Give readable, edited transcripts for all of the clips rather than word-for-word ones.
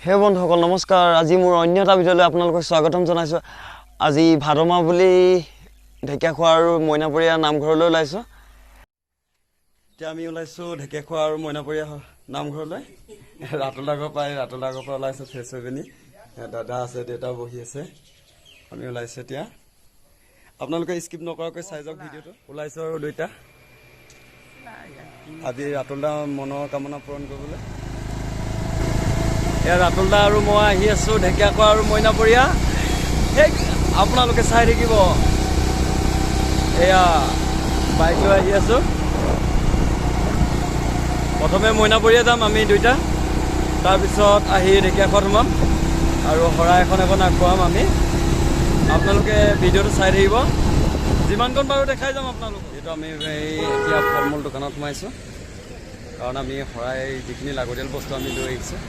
হে বন্ধুসকল নমস্কাৰ। আজি মোৰ অন্য এটা ভিডিঅ'লৈ আপোনালোকক স্বাগতম জনাইছোঁ। আজি ভাদমাহ বুলি ঢেকীয়াখোৱা আৰু মইনাপৰীয়া নামঘৰলৈ ওলাইছোঁ। এতিয়া আমি ওলাইছোঁ ঢেকীয়াখোৱা আৰু মইনাপৰীয়া নামঘৰলৈ। ৰাতুলাগৰ পৰা ওলাইছোঁ ফ্ৰেছ হৈ পিনি। দাদা আছে, দেউতা বহি আছে। আমি ওলাইছোঁ এতিয়া। আপোনালোকে স্কিপ নকৰাকৈ চাই যাওক ভিডিঅ'টো। ওলাইছোঁ আৰু দুইটা আজি ৰাতুলদা মনৰ কামনা পূৰণ কৰিবলৈ। এয়া ৰাতুলদা আৰু মই আহি আছোঁ ঢেকীয়াখোৱা আৰু মইনাপৰীয়া। সেই আপোনালোকে চাই থাকিব। এয়া বাইক লৈ আহি আছোঁ। প্ৰথমে মইনাপৰীয়া যাম আমি দুইটা, তাৰপিছত আহি ঢেকীয়াখোৱাত সোমাম আৰু শৰাই এখন আগবঢ়াম আমি। আপোনালোকে ভিডিঅ'টো চাই থাকিব, যিমানকণ পাৰোঁ দেখাই যাম আপোনালোক। যিহেতু আমি এতিয়া ফল মূল দোকানত সোমাইছোঁ, কাৰণ আমি শৰাই যিখিনি লাগতিয়াল বস্তু আমি লৈ আহিছোঁ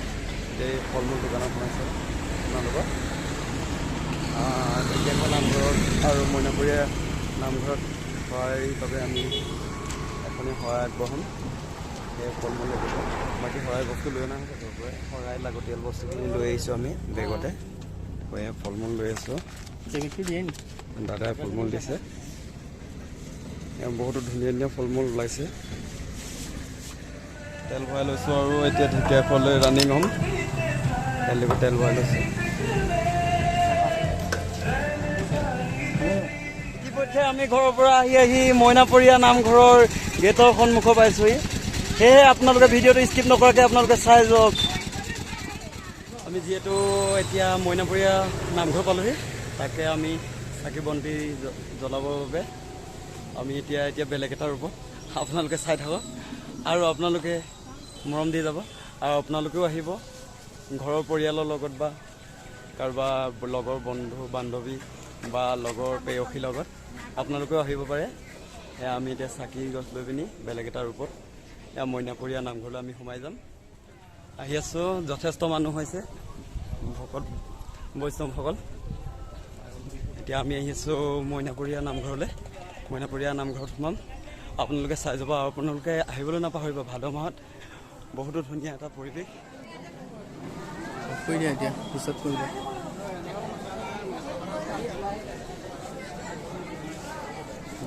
এই ফল মূল দোকানত সোমাইছোঁ আপোনালোকৰ। ঢেকীয়াখোৱা নামঘৰত আৰু মইনাপৰীয়া নামঘৰত শৰাইৰ বাবে আমি এখনি শৰাই আগবঢ়াম। সেই ফল মূল লাগিব, বাকী শৰাই বস্তু লৈ অনা হৈছে ঘৰৰ পৰাই। শৰাই লাগতিয়াল বস্তুখিনি লৈ আহিছোঁ আমি বেগতে। ফল মূল লৈ আছোঁ। দাদাই ফল মূল দিছে। বহুতো ধুনীয়া ধুনীয়া ফল মূল ওলাইছে। তেল ভৰাই লৈছোঁ আৰু এতিয়া ঢেকীয়াখোৱালৈ ৰানিং হ'ম। তেল ভৰাই লৈছোঁ। ইতিমধ্যে আমি ঘৰৰ পৰা আহি মইনাপৰীয়া নামঘৰৰ গেটৰ সন্মুখ পাইছোঁহি। সেয়েহে আপোনালোকে ভিডিঅ'টো স্কিপ নকৰাকৈ আপোনালোকে চাই যাওক। আমি যিহেতু এতিয়া মইনাপৰীয়া নামঘৰ পালোঁহি, তাকে আমি চাকি বন্তি জ্বলাবৰ বাবে আমি এতিয়া বেলেগ এটা ৰূপত আপোনালোকে চাই থাকক আৰু আপোনালোকে মৰম দি যাব। আৰু আপোনালোকেও আহিব ঘৰৰ পৰিয়ালৰ লগত বা কাৰোবাৰ লগৰ বন্ধু বান্ধৱী বা লগৰ প্ৰেয়সীৰ লগত আপোনালোকেও আহিব পাৰে। এয়া আমি এতিয়া চাকি গছ লৈ পিনি বেলেগ এটা ৰূপত এয়া মইনাপৰীয়া নামঘৰলৈ আমি সোমাই যাম। আহি আছোঁ, যথেষ্ট মানুহ হৈছে, ভকত বৈষ্ণৱসকল। এতিয়া আমি আহি আছোঁ মইনাপৰীয়া নামঘৰলৈ। মইনাপৰীয়া নামঘৰত সোমাম, আপোনালোকে চাই যাব আৰু আপোনালোকে আহিবলৈ নাপাহৰিব। ভাদ মাহত বহুতো ধুনীয়া এটা পৰিৱেশ। কৈ দিয়া এতিয়া, পিছত কৰিবা।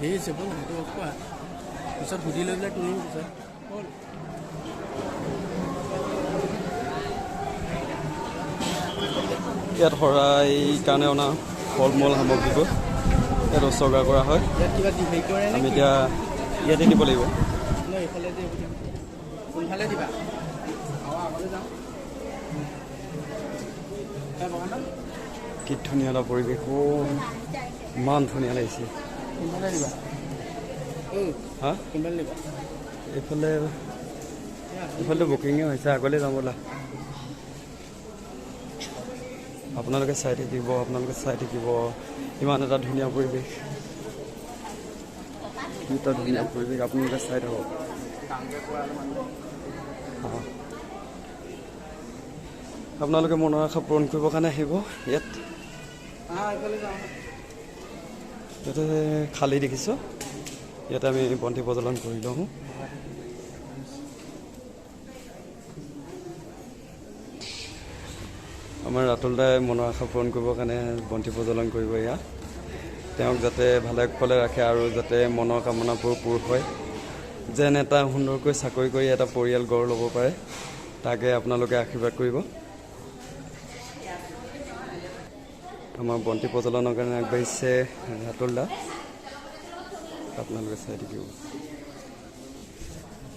দেৰি হৈছে ব'ল, সেইটো কোৱা পিছত সুধি লৈ পেলাই তুলিম পিছত। ইয়াত শৰাই কাৰণে অনা ফল মূল সামগ্ৰীবোৰ ইয়াত উৎসৰ্গা কৰা হয়। আমি এতিয়া ইয়াতে দিব লাগিব। কি ধুনীয়া এটা পৰিৱেশ, ইমান ধুনীয়া লাগিছে। হা এইফালে বুকিঙে হৈছে, আগলৈ যাম ব'লা। আপোনালোকে চাই থাকিব ইমান এটা ধুনীয়া পৰিৱেশ। এটা ধুনীয়া পৰিৱেশ আপোনালোকে চাই থাকক। আপোনালোকে মনৰ আশা পূৰণ কৰিবৰ কাৰণে আহিব। ইয়াতে খালী দেখিছোঁ, ইয়াতে আমি বন্তি প্ৰজ্বলন কৰি লওঁ। আমাৰ ৰাতুলদাই মনৰ আশা পূৰণ কৰিবৰ কাৰণে বন্তি প্ৰজ্বলন কৰিব। এয়া তেওঁক যাতে ভালে কুশলে ৰাখে আৰু যাতে মনৰ কামনাবোৰ পূৰ হয়, যেন এটা সুন্দৰকৈ চাকৰি কৰি এটা পৰিয়াল গঢ় ল'ব পাৰে, তাকে আপোনালোকে আশীৰ্বাদ কৰিব। আমাৰ বন্তি প্ৰজ্বলনৰ কাৰণে আগবাঢ়িছে ৰাতুলদা, আপোনালোকে চাই থাকিব।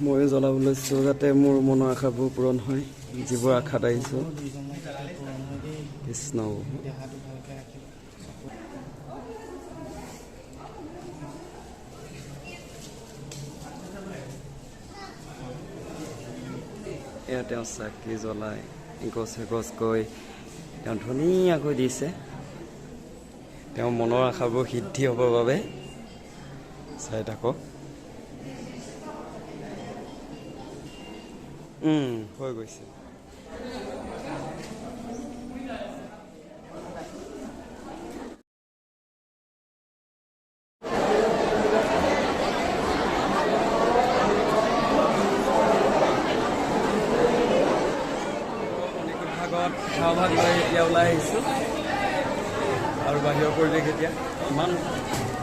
ময়ো জ্বলাব লৈছোঁ যাতে মোৰ মনৰ আশাবোৰ পূৰণ হয়, যিবোৰ আশাত আহিছোঁ। কৃষ্ণ এয়া তেওঁ চাকি জ্বলাই গছকৈ তেওঁ ধুনীয়াকৈ দিছে। তেওঁ মনৰ আশাবোৰ সিদ্ধি হ'বৰ বাবে চাই থাকক। হৈ গৈছে। লগত খাওয়া লৈ এতিয়া ওলাই আহিছোঁ আৰু বাহিৰৰ পৰিৱেশ এতিয়া ইমান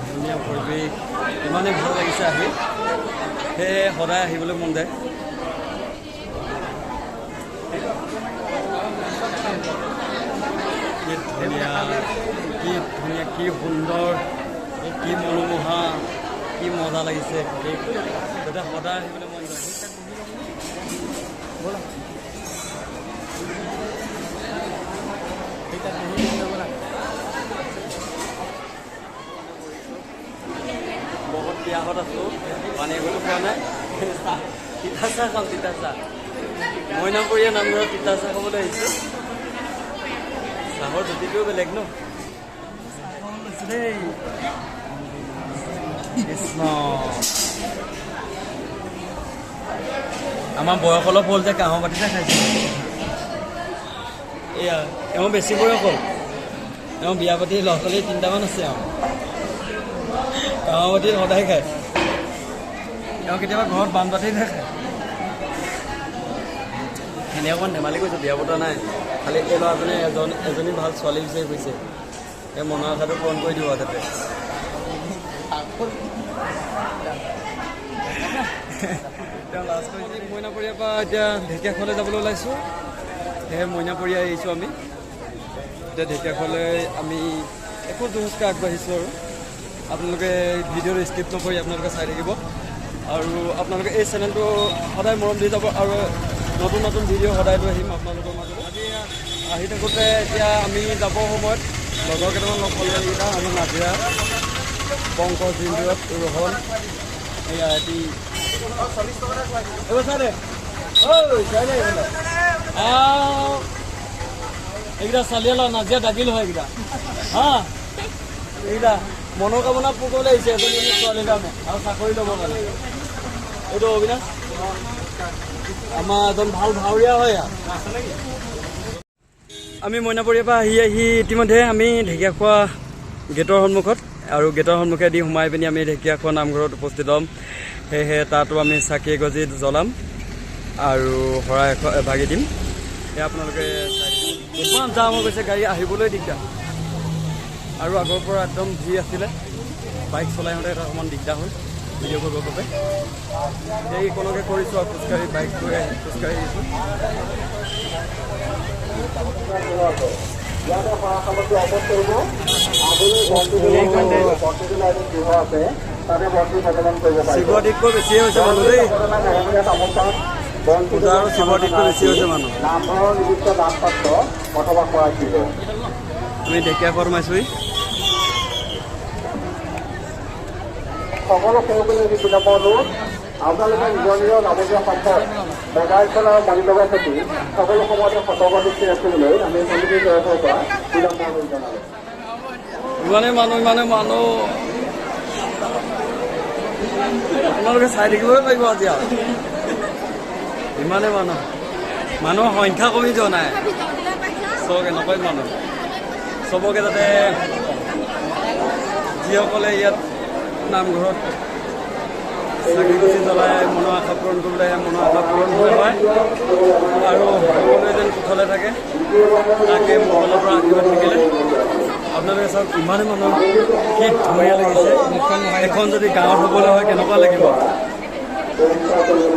ধুনীয়া পৰিৱেশ ইমানেই ভাল লাগিছে আহি সেয়ে সদায় আহিবলৈ মন যায় কি ধুনীয়া কি সুন্দৰ কি মনোমোহা কি মজা লাগিছে তেতিয়া সদায় আহিবলৈ মন যায় বহুত বিয়াহত আছোঁ পানী এগলো খোৱা নাই তিতা চাহ খাম তিতা চাহ মইনাপৰীয়া নামঘৰত তিতা চাহ খাবলৈ আহিছোঁ চাহৰ জুতিটোও বেলেগ ন দেই কৃষ্ণ আমাৰ বয়স অলপ হ'ল যে কাঁহৰ বাতিতে খাইছোঁ এয়া এওঁ বেছি বয়স হ'ল এওঁ বিয়া পাতি ল'ৰা ছোৱালী 3টামান আছে আৰু কাঁহৰ বাতি সদায় খায় এওঁ কেতিয়াবা ঘৰত বানবাতি নাখায় এনে অকণমান ধেমালি কৰিছোঁ বিয়া পতা নাই খালি এই ল'ৰাজনে এজনী ভাল ছোৱালী বিচাৰি ফুৰিছে এই মনৰ আশাটো পূৰণ কৰি দিব তাতে তেওঁ লাজ কৰিছে মইনাপৰীয়াৰ পৰা এতিয়া ঢেকীয়াখোৱালৈ যাবলৈ ওলাইছোঁ সেয়ে মইনাপৰীয়া আহিছোঁ আমি এতিয়া ঢেকীয়াখোৱালৈ আমি একো জোৰকৈ আগবাঢ়িছোঁ আৰু আপোনালোকে ভিডিঅ'টো স্কিপ নকৰি আপোনালোকে চাই থাকিব আৰু আপোনালোকে এই চেনেলটো সদায় মৰম দি যাব আৰু নতুন নতুন ভিডিঅ' সদায় লৈ আহিম আপোনালোকৰ মাজত আজি আহি থাকোঁতে এতিয়া আমি যাব সময়ত লগৰ কেইটামান লগ পালোঁ এইকেইটা আমি নাজিৰা পংকজ জিন্দুৰত ৰোহন এয়া এটি এইবাৰ চাই দে এইকেইটা চালিয়ে লওঁ নাজিয়া ডাকিল হয় এইকেইটা হা এইকেইটা মনোকামনা পূৰণ আহিছে এজনী ছোৱালীৰ কাৰণে আৰু চাকৰি ল'বৰ কাৰণে এইটো অবিনাশ আমাৰ এজন ভাল ভাৱৰীয়া হয় আমি মইনাপৰীয়াৰ পৰা আহি ইতিমধ্যে আমি ঢেকীয়াখোৱা গেটৰ সন্মুখত আৰু গেটৰ সন্মুখেদি সোমাই পিনি আমি ঢেকীয়াখোৱা নামঘৰত উপস্থিত হ'ম সেয়েহে তাতো আমি চাকি এগছি জ্বলাম আৰু শৰাই এভাগি দিম সেয়া আপোনালোকে ইমান জাম হৈ গৈছে গাড়ী আহিবলৈ দিগদাৰ আৰু আগৰ পৰা একদম ভিৰ আছিলে বাইক চলাই আহোঁতে এটা অকণমান দিগদাৰ হ'ল ভিডিঅ' কৰিবৰ বাবে সেইকণকে কৰিছোঁ আৰু খোজকাঢ়ি বাইক গৈ খোজকাঢ়ি আহিছোঁ শিৱৰাত্ৰিতকৈ বেছিয়ে হৈছে মানুহ দেই পূজা আৰু শিৱৰাত্ৰিতকৈ বেছি হৈছে মানুহ আমি ঢেকীয়াখোৱা সোমাইছোঁহি সকলো সহযোগী বিনামূলীয়া আপোনালোকে নিজৰ নিজৰ নামলীয়া সম্পদ বজাই চলা মানি লগাই থাকি সকলো সময়তে সতৰ্ক দৃষ্টি ৰাখিবলৈ আমি সমিতিৰ তৰফৰ পৰা বিনামূলীয়া জনালোঁ ইমানে মানুহ আপোনালোকে চাই থাকিবই পাৰিব আজি আৰু ইমানে মানুহৰ সংখ্যা কমি যোৱা নাই চব এনেকুৱাই মানুহ চবকে যাতে যিসকলে ইয়াত নামঘৰত চাকি গছি জ্বলাই মনৰ আশা পূৰণ কৰিবলৈ মনৰ আশা পূৰণ হৈ হয় আৰু সকলোৱে যেন কুশলে থাকে তাকে মোবাইলৰ পৰা আশীৰ্বাদ থাকিলে আপোনালোকে চাওক ইমানে মানুহ কি ধুনীয়া লাগিছে এখন যদি গাঁৱত হ'বলৈ হয় কেনেকুৱা লাগিব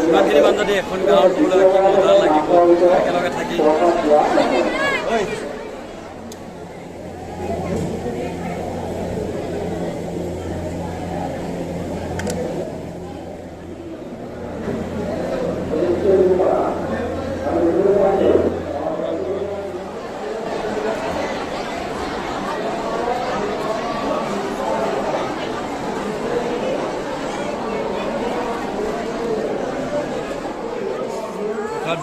ইমানখিনি মানুহ যদি এখন গাঁৱত হ'বলৈ হয় কি মজা লাগিব একেলগে থাকি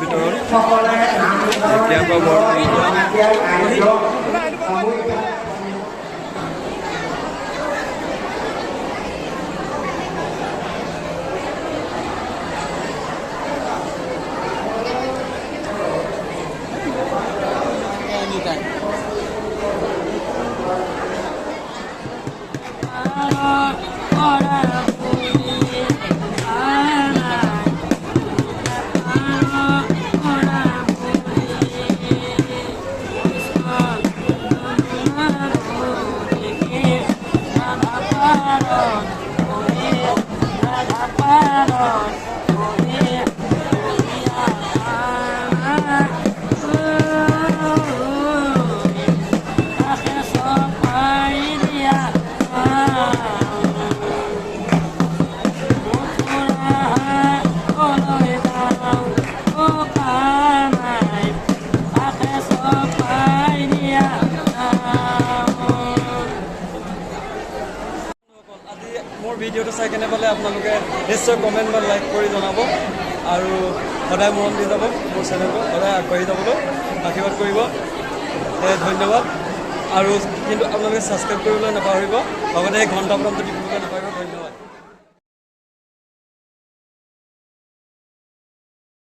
ভিতৰত ঢেকীয়াখোৱা চাই কেনে পালে আপোনালোকে নিশ্চয় কমেণ্ট বা লাইক কৰি জনাব আৰু সদায় মৰম দি যাব মোৰ চেনেলটো সদায় আগবাঢ়ি যাবলৈ আশীৰ্বাদ কৰিব ধন্যবাদ আৰু কিন্তু আপোনালোকে ছাবস্ক্ৰাইব কৰিবলৈ নাপাহৰিব লগতে সেই ঘণ্টা বটনটো টিপিবলৈ নাপাহৰিব ধন্যবাদ